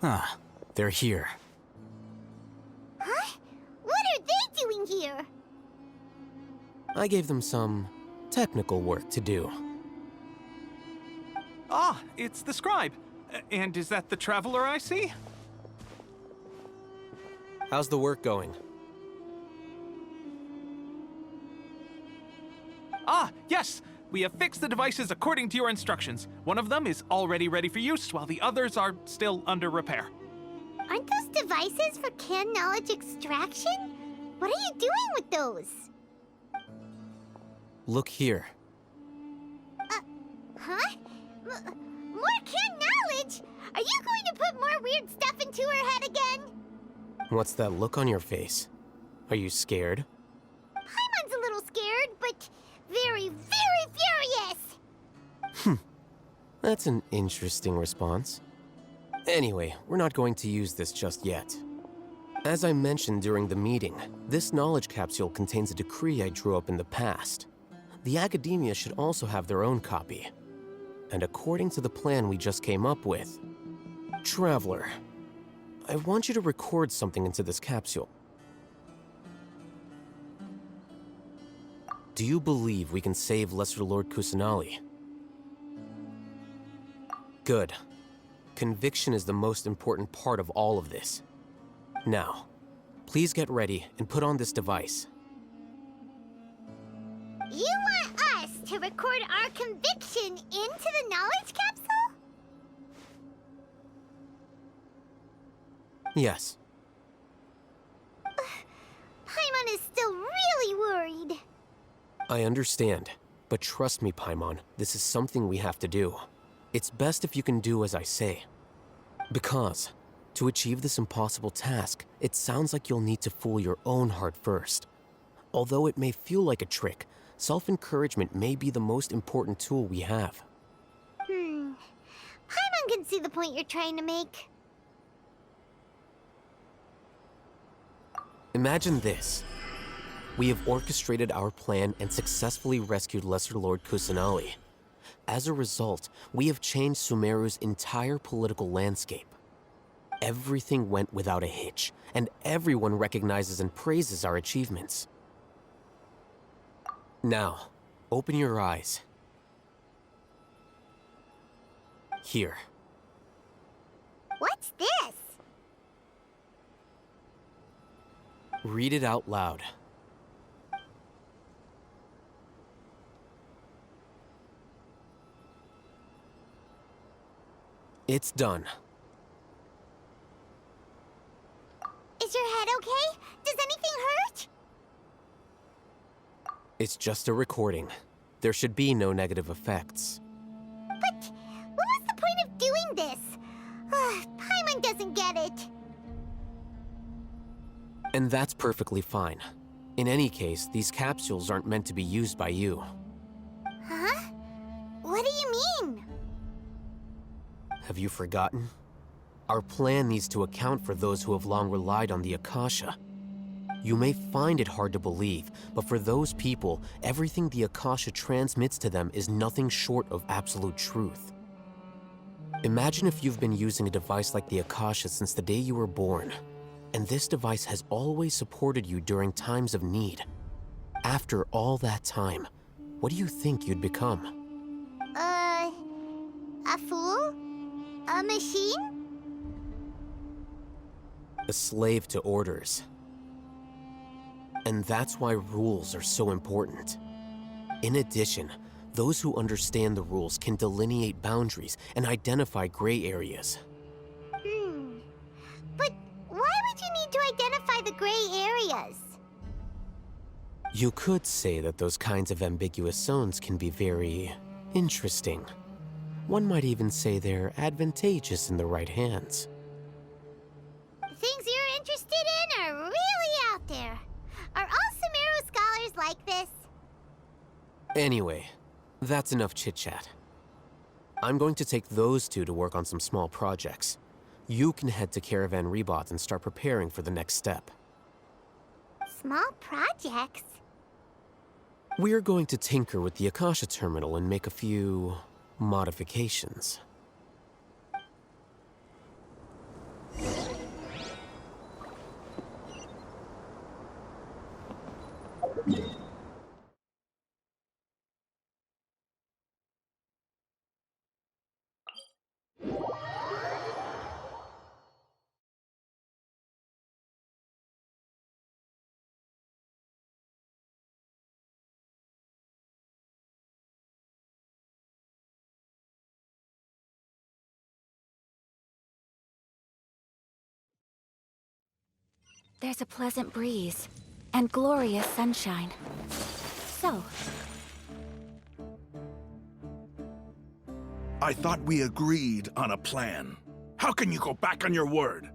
Ah, they're here. Huh? What are they doing here? I gave them some technical work to do. Ah, it's the scribe. And is that the traveler I see? How's the work going? Ah, yes! We have fixed the devices according to your instructions. One of them is already ready for use, while the others are still under repair. Aren't those devices for canned knowledge extraction? What are you doing with those? Look here. Huh? More canned knowledge? Are you going to put more weird stuff into her head again? What's that look on your face? Are you scared? Paimon's a little scared, but very, very furious! That's an interesting response. Anyway, we're not going to use this just yet. As I mentioned during the meeting, this knowledge capsule contains a decree I drew up in the past. The academia should also have their own copy. And according to the plan we just came up with, Traveler, I want you to record something into this capsule. Do you believe we can save Lesser Lord Kusanali? Good. Conviction is the most important part of all of this. Now, please get ready and put on this device. You want us to record our conviction into the knowledge capsule? Yes. Paimon is still really worried. I understand, but trust me, Paimon, this is something we have to do. It's best if you can do as I say. Because, to achieve this impossible task, it sounds like you'll need to fool your own heart first. Although it may feel like a trick, self-encouragement may be the most important tool we have. Paimon can see the point you're trying to make. Imagine this. We have orchestrated our plan and successfully rescued Lesser Lord Kusanali. As a result, we have changed Sumeru's entire political landscape. Everything went without a hitch, and everyone recognizes and praises our achievements. Now, open your eyes. Here. What's this? Read it out loud. It's done. Is your head okay? Does anything hurt? It's just a recording. There should be no negative effects. But what was the point of doing this? Paimon doesn't get it. And that's perfectly fine. In any case, these capsules aren't meant to be used by you. Huh? What do you mean? Have you forgotten? Our plan needs to account for those who have long relied on the Akasha. You may find it hard to believe, but for those people, everything the Akasha transmits to them is nothing short of absolute truth. Imagine if you've been using a device like the Akasha since the day you were born, and this device has always supported you during times of need. After all that time, what do you think you'd become? A fool? A machine? A slave to orders. And that's why rules are so important. In addition, those who understand the rules can delineate boundaries and identify gray areas. But why would you need to identify the gray areas? You could say that those kinds of ambiguous zones can be very interesting. One might even say they're advantageous in the right hands. Things you're interested in are really out there. Are all Sumeru scholars like this? Anyway, that's enough chit-chat. I'm going to take those two to work on some small projects. You can head to Caravan Rebot and start preparing for the next step. Small projects? We're going to tinker with the Akasha terminal and make a few modifications. There's a pleasant breeze and glorious sunshine. So, I thought we agreed on a plan. How can you go back on your word?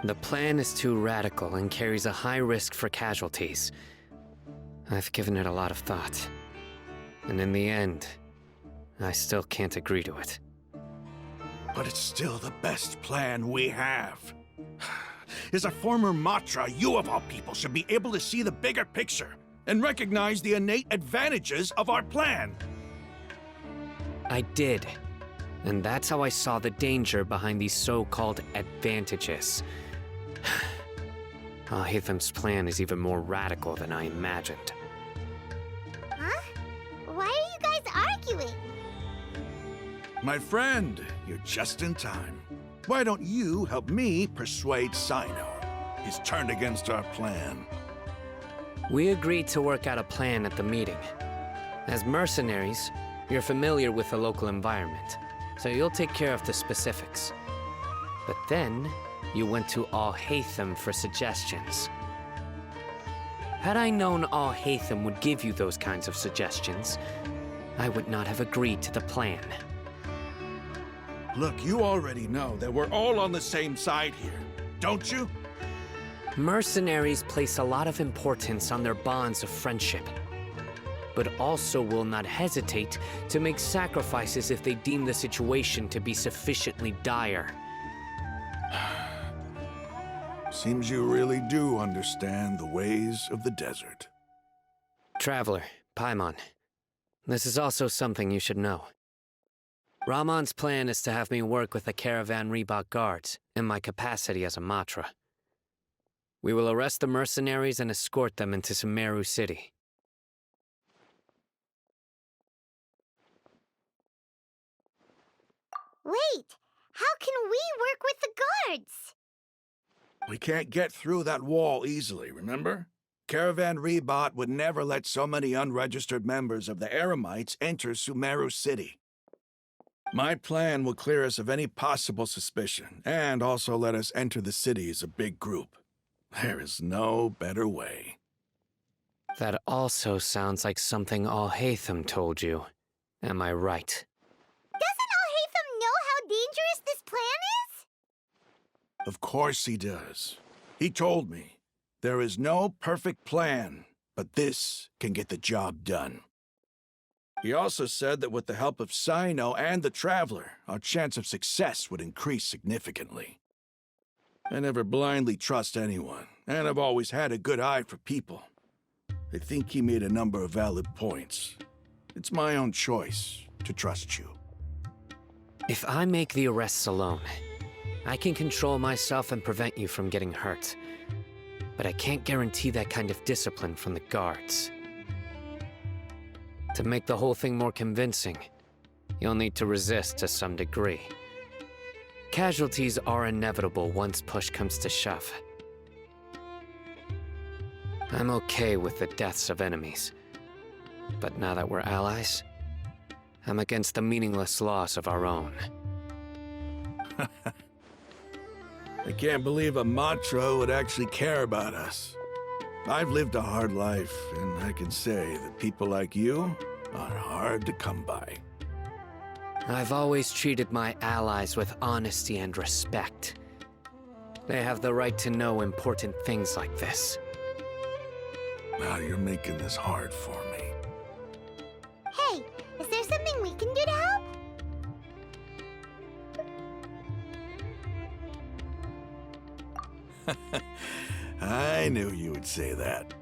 The plan is too radical and carries a high risk for casualties. I've given it a lot of thought. And in the end, I still can't agree to it. But it's still the best plan we have. As a former Matra, you of all people should be able to see the bigger picture and recognize the innate advantages of our plan. I did. And that's how I saw the danger behind these so-called advantages. Alhaitham's plan is even more radical than I imagined. Huh? Why are you guys arguing? My friend, you're just in time. Why don't you help me persuade Sino? He's turned against our plan. We agreed to work out a plan at the meeting. As mercenaries, you're familiar with the local environment, so you'll take care of the specifics. But then, you went to Alhaitham for suggestions. Had I known Alhaitham would give you those kinds of suggestions, I would not have agreed to the plan. Look, you already know that we're all on the same side here, don't you? Mercenaries place a lot of importance on their bonds of friendship, but also will not hesitate to make sacrifices if they deem the situation to be sufficiently dire. Seems you really do understand the ways of the desert. Traveler, Paimon, this is also something you should know. Ramon's plan is to have me work with the Caravan Reebok guards in my capacity as a Matra. We will arrest the mercenaries and escort them into Sumeru City. Wait, how can we work with the guards? We can't get through that wall easily, remember? Caravan Reebok would never let so many unregistered members of the Eremites enter Sumeru City. My plan will clear us of any possible suspicion, and also let us enter the city as a big group. There is no better way. That also sounds like something Alhaitham told you. Am I right? Doesn't Alhaitham know how dangerous this plan is? Of course he does. He told me, there is no perfect plan, but this can get the job done. He also said that with the help of Sino and the Traveler, our chance of success would increase significantly. I never blindly trust anyone, and I've always had a good eye for people. I think he made a number of valid points. It's my own choice to trust you. If I make the arrests alone, I can control myself and prevent you from getting hurt. But I can't guarantee that kind of discipline from the guards. To make the whole thing more convincing, you'll need to resist to some degree. Casualties are inevitable once push comes to shove. I'm okay with the deaths of enemies. But now that we're allies, I'm against the meaningless loss of our own. I can't believe a Matra would actually care about us. I've lived a hard life, and I can say that people like you are hard to come by. I've always treated my allies with honesty and respect. They have the right to know important things like this. Now you're making this hard for me. Hey, is there something we can do to help? I knew you would say that.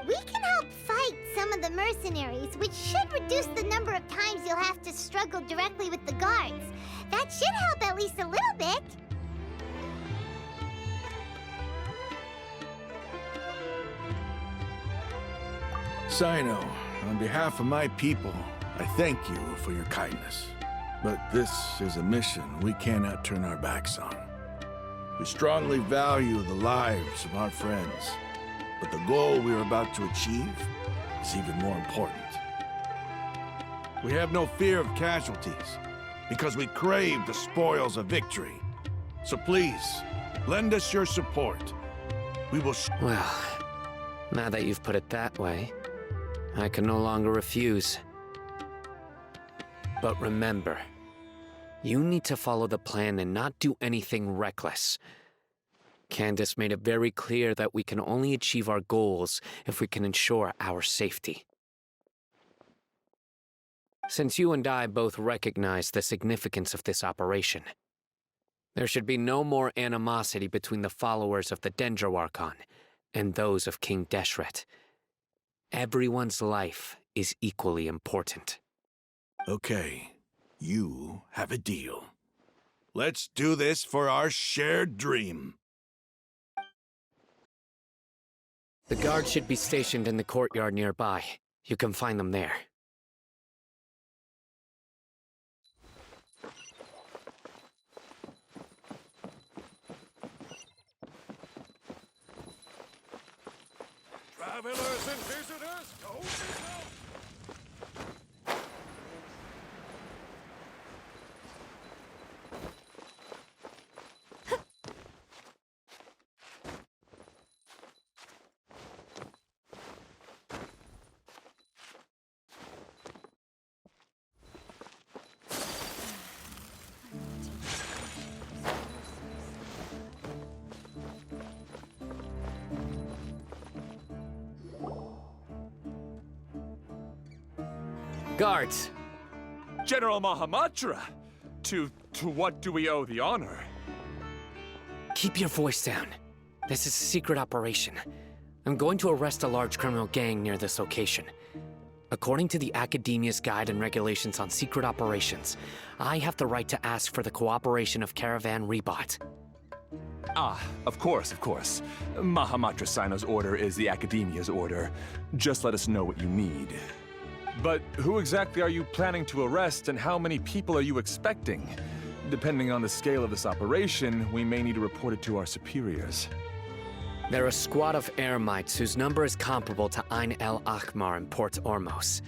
We can help fight some of the mercenaries, which should reduce the number of times you'll have to struggle directly with the guards. That should help at least a little bit. Sino, on behalf of my people, I thank you for your kindness. But this is a mission we cannot turn our backs on. We strongly value the lives of our friends, but the goal we are about to achieve is even more important. We have no fear of casualties, because we crave the spoils of victory, So please, lend us your support. We will Well, now that you've put it that way, I can no longer refuse. But remember, you need to follow the plan and not do anything reckless. Candace made it very clear that we can only achieve our goals if we can ensure our safety. Since you and I both recognize the significance of this operation, there should be no more animosity between the followers of the Dendro Archon and those of King Deshret. Everyone's life is equally important. Okay, you have a deal. Let's do this for our shared dream. The guards should be stationed in the courtyard nearby. You can find them there. Travelers and visitors, don't miss out! Guards! General Mahamatra! To what do we owe the honor? Keep your voice down. This is a secret operation. I'm going to arrest a large criminal gang near this location. According to the Academia's Guide and Regulations on Secret Operations, I have the right to ask for the cooperation of Caravan Rebot. Ah, of course, of course. Mahamatra Sino's order is the Academia's order. Just let us know what you need. But who exactly are you planning to arrest, and how many people are you expecting? Depending on the scale of this operation, we may need to report it to our superiors. They're a squad of Eremites whose number is comparable to Ain El Ahmar in Port Ormos.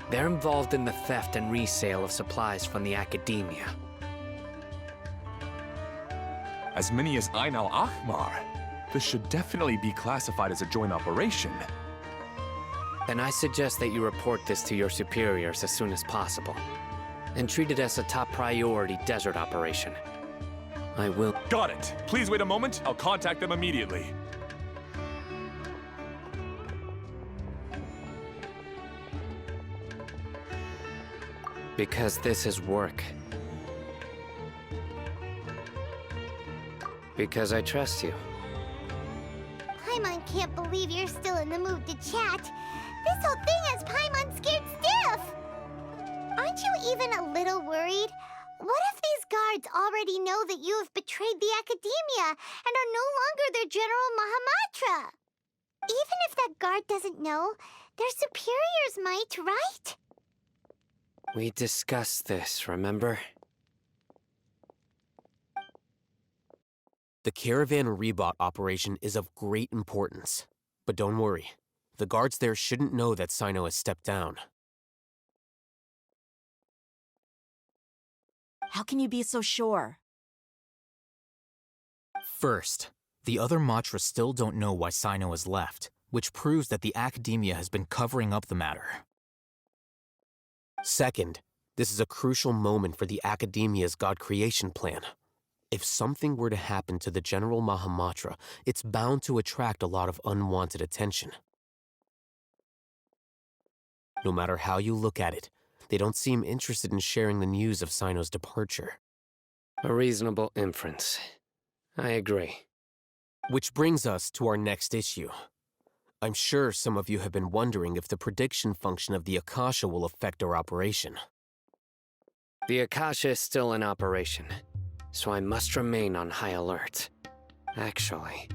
They're involved in the theft and resale of supplies from the Academia. As many as Ain Al Ahmar? This should definitely be classified as a joint operation. Then I suggest that you report this to your superiors as soon as possible, and treat it as a top priority desert operation. I will— Got it! Please wait a moment, I'll contact them immediately. Because this is work. Because I trust you. Paimon can't believe you're still in the mood to chat. This whole thing has Paimon scared stiff! Aren't you even a little worried? What if these guards already know that you have betrayed the Academia and are no longer their General Mahamatra? Even if that guard doesn't know, their superiors might, right? We discussed this, remember? The Caravan Rebot operation is of great importance. But don't worry. The guards there shouldn't know that Sino has stepped down. How can you be so sure? First, the other Matra still don't know why Sino has left, which proves that the Academia has been covering up the matter. Second, this is a crucial moment for the Academia's God creation plan. If something were to happen to the General Mahamatra, it's bound to attract a lot of unwanted attention. No matter how you look at it, they don't seem interested in sharing the news of Sino's departure. A reasonable inference. I agree. Which brings us to our next issue. I'm sure some of you have been wondering if the prediction function of the Akasha will affect our operation. The Akasha is still in operation, so I must remain on high alert. Actually,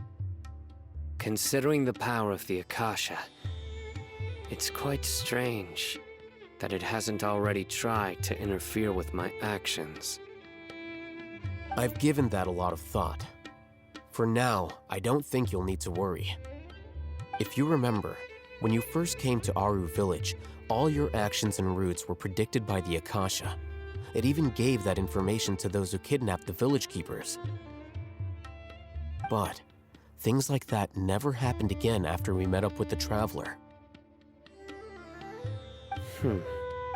considering the power of the Akasha, it's quite strange that it hasn't already tried to interfere with my actions. I've given that a lot of thought. For now, I don't think you'll need to worry. If you remember, when you first came to Aru Village, all your actions and routes were predicted by the Akasha. It even gave that information to those who kidnapped the village keepers. But things like that never happened again after we met up with the Traveler.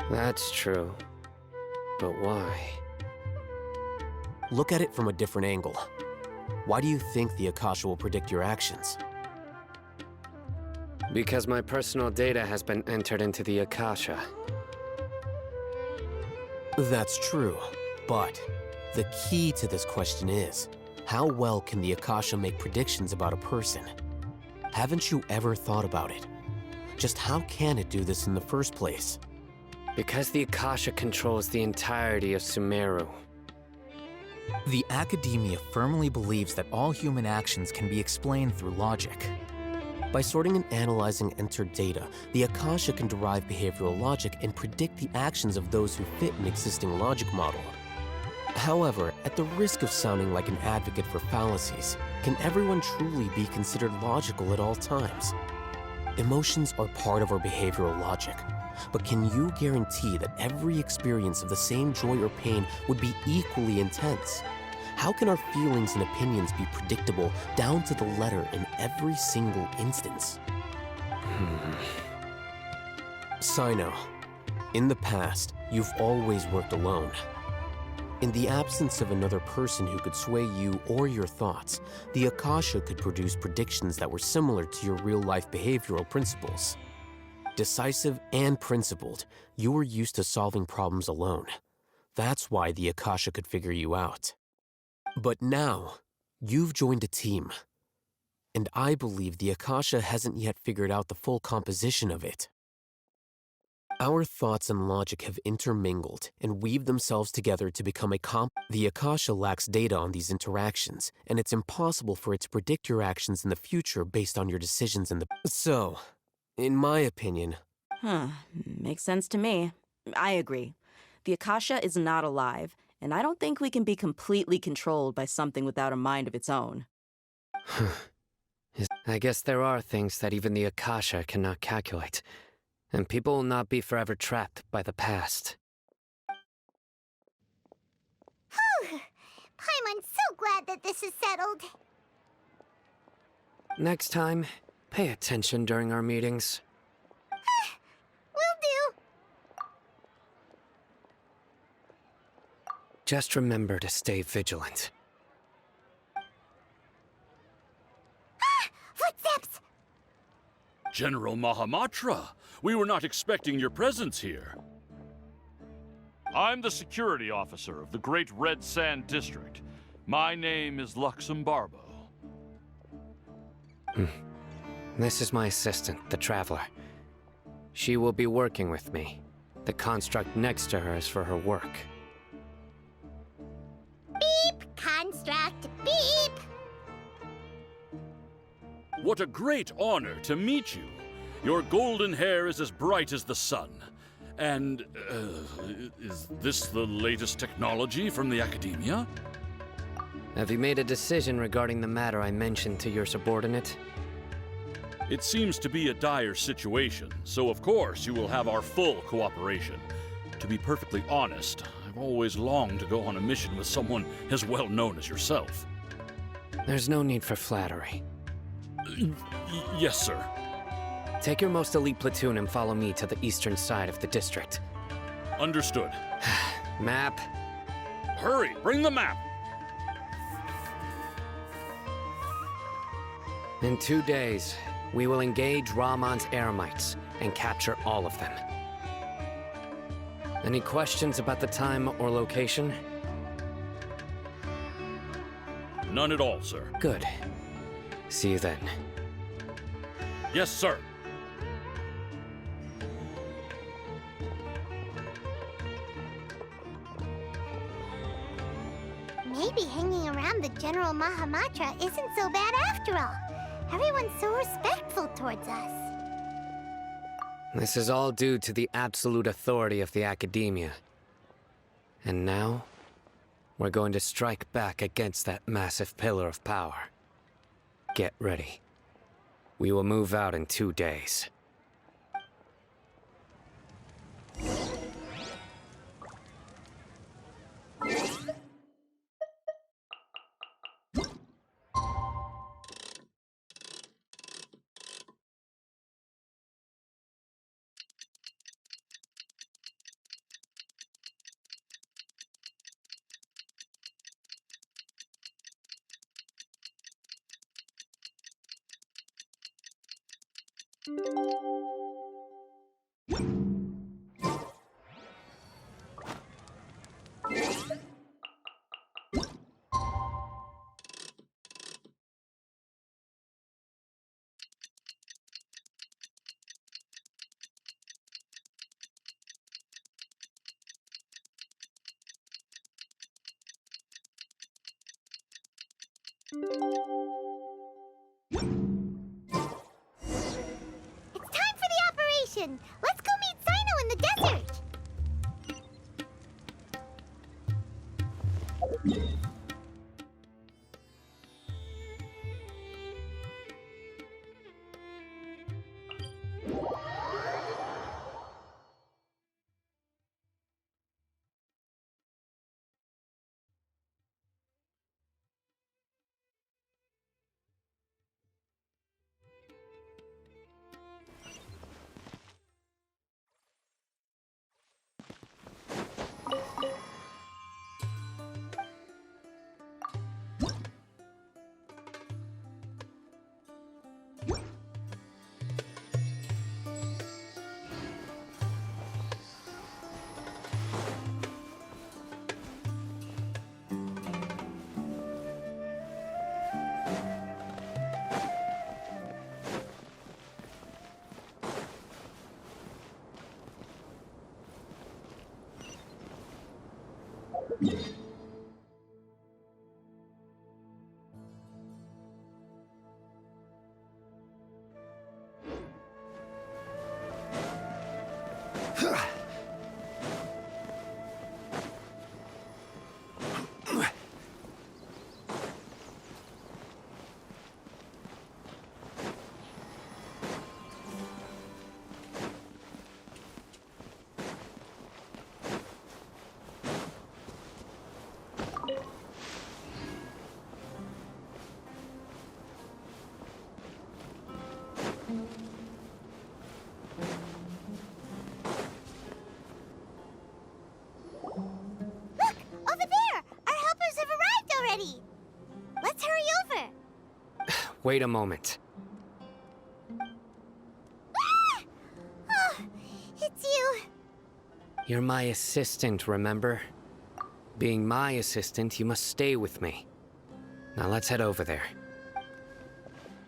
That's true. But why? Look at it from a different angle. Why do you think the Akasha will predict your actions? Because my personal data has been entered into the Akasha. That's true, but the key to this question is, how well can the Akasha make predictions about a person? Haven't you ever thought about it? Just how can it do this in the first place? Because the Akasha controls the entirety of Sumeru. The Academia firmly believes that all human actions can be explained through logic. By sorting and analyzing entered data, the Akasha can derive behavioral logic and predict the actions of those who fit an existing logic model. However, at the risk of sounding like an advocate for fallacies, can everyone truly be considered logical at all times? Emotions are part of our behavioral logic, but can you guarantee that every experience of the same joy or pain would be equally intense? How can our feelings and opinions be predictable down to the letter in every single instance? Sino, in the past, you've always worked alone. In the absence of another person who could sway you or your thoughts, the Akasha could produce predictions that were similar to your real-life behavioral principles. Decisive and principled, you were used to solving problems alone. That's why the Akasha could figure you out. But now, you've joined a team. And I believe the Akasha hasn't yet figured out the full composition of it. Our thoughts and logic have intermingled and weaved themselves together to become The Akasha lacks data on these interactions, and it's impossible for it to predict your actions in the future based on your decisions in the... So, in my opinion... Makes sense to me. I agree. The Akasha is not alive, and I don't think we can be completely controlled by something without a mind of its own. I guess there are things that even the Akasha cannot calculate, and people will not be forever trapped by the past. Whew! Paimon's so glad that this is settled. Next time, pay attention during our meetings. Will do. Just remember to stay vigilant. Footsteps! General Mahamatra, we were not expecting your presence here. I'm the security officer of the Great Red Sand District. My name is Luxembarbo. This is my assistant, the Traveler. She will be working with me. The construct next to her is for her work. Beep! Construct! Beep! What a great honor to meet you. Your golden hair is as bright as the sun. And, is this the latest technology from the Academia? Have you made a decision regarding the matter I mentioned to your subordinate? It seems to be a dire situation, so of course you will have our full cooperation. To be perfectly honest, I've always longed to go on a mission with someone as well known as yourself. There's no need for flattery. Yes, sir. Take your most elite platoon and follow me to the eastern side of the district. Understood. Map. Hurry, bring the map! In 2 days, we will engage Rahman's Eremites and capture all of them. Any questions about the time or location? None at all, sir. Good. See you then. Yes, sir. Maybe hanging around the General Mahamatra isn't so bad after all. Everyone's so respectful towards us. This is all due to the absolute authority of the Academia. And now, we're going to strike back against that massive pillar of power. Get ready. We will move out in 2 days. It's time for the operation! Let's go meet Sino in the desert! Let's hurry over! Wait a moment. Ah! Oh, it's you. You're my assistant, remember? Being my assistant, you must stay with me. Now let's head over there.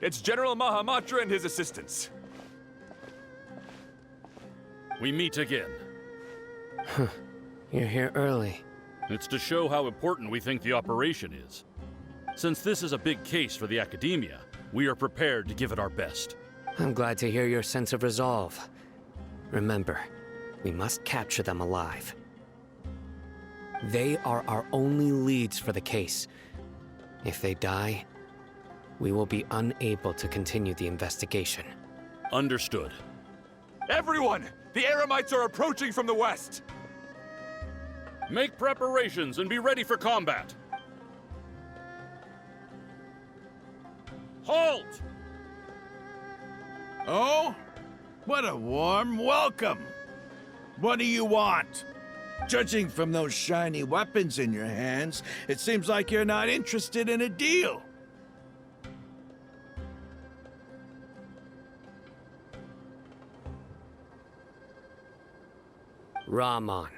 It's General Mahamatra and his assistants. We meet again. You're here early. It's to show how important we think the operation is. Since this is a big case for the Academia, we are prepared to give it our best. I'm glad to hear your sense of resolve. Remember, we must capture them alive. They are our only leads for the case. If they die, we will be unable to continue the investigation. Understood. Everyone! The Eremites are approaching from the west! Make preparations and be ready for combat. Halt! Oh? What a warm welcome! What do you want? Judging from those shiny weapons in your hands, it seems like you're not interested in a deal. Rahman,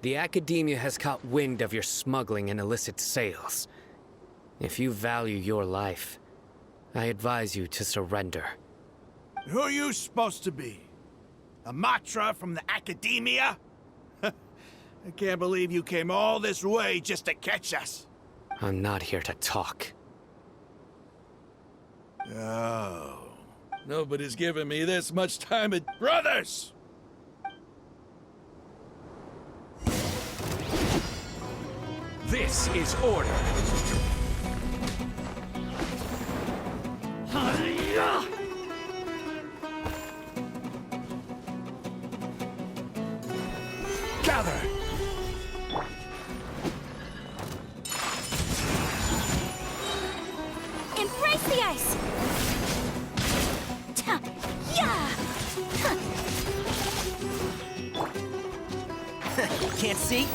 the Academia has caught wind of your smuggling and illicit sales. If you value your life, I advise you to surrender. Who are you supposed to be? A Matra from the Academia? I can't believe you came all this way just to catch us. I'm not here to talk. Oh. Nobody's given me this much time at... Brothers! This is order. Gather! Embrace the ice! Yeah! Can't see?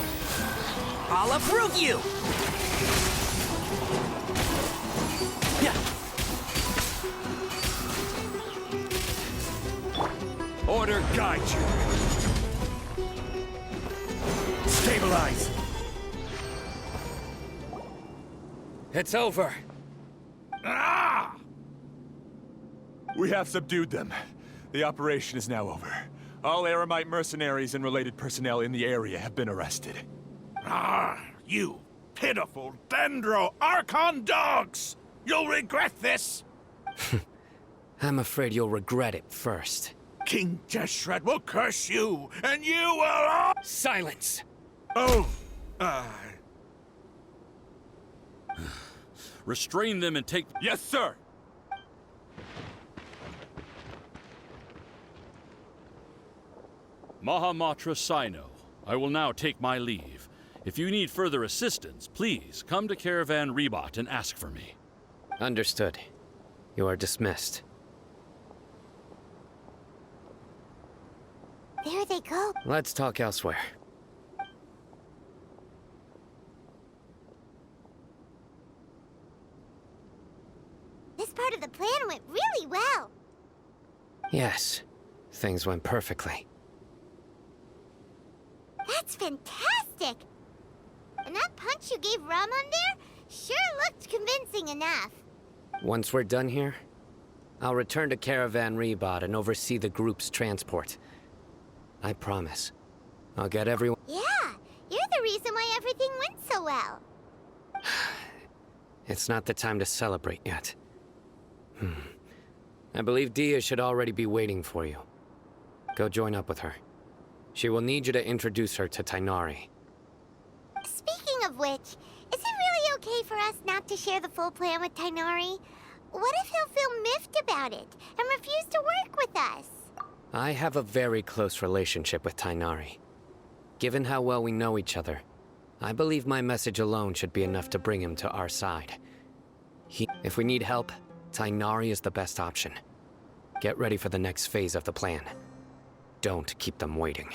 I'll approve you! Yeah. order guide you. Stabilize. It's over. Ah! We have subdued them. The operation is now over. All Eremite mercenaries and related personnel in the area have been arrested. Ah, you pitiful Dendro Archon dogs! You'll regret this! I'm afraid you'll regret it first. King Jeshred will curse you, and you will all— Silence! Oh, Restrain them and take... Yes, sir! Mahamatra Sino, I will now take my leave. If you need further assistance, please come to Caravan Rebot and ask for me. Understood. You are dismissed. There they go. Let's talk elsewhere. This part of the plan went really well. Yes, things went perfectly. That's fantastic! And that punch you gave Ramon there sure looked convincing enough. Once we're done here, I'll return to Caravan Rebot and oversee the group's transport. I promise. I'll get everyone— Yeah, you're the reason why everything went so well. It's not the time to celebrate yet. I believe Dia should already be waiting for you. Go join up with her. She will need you to introduce her to Tainari. Speaking of which, is it really okay for us not to share the full plan with Tainari? What if he'll feel miffed about it and refuse to work with us? I have a very close relationship with Tainari. Given how well we know each other, I believe my message alone should be enough to bring him to our side. If we need help, Tainari is the best option. Get ready for the next phase of the plan. Don't keep them waiting.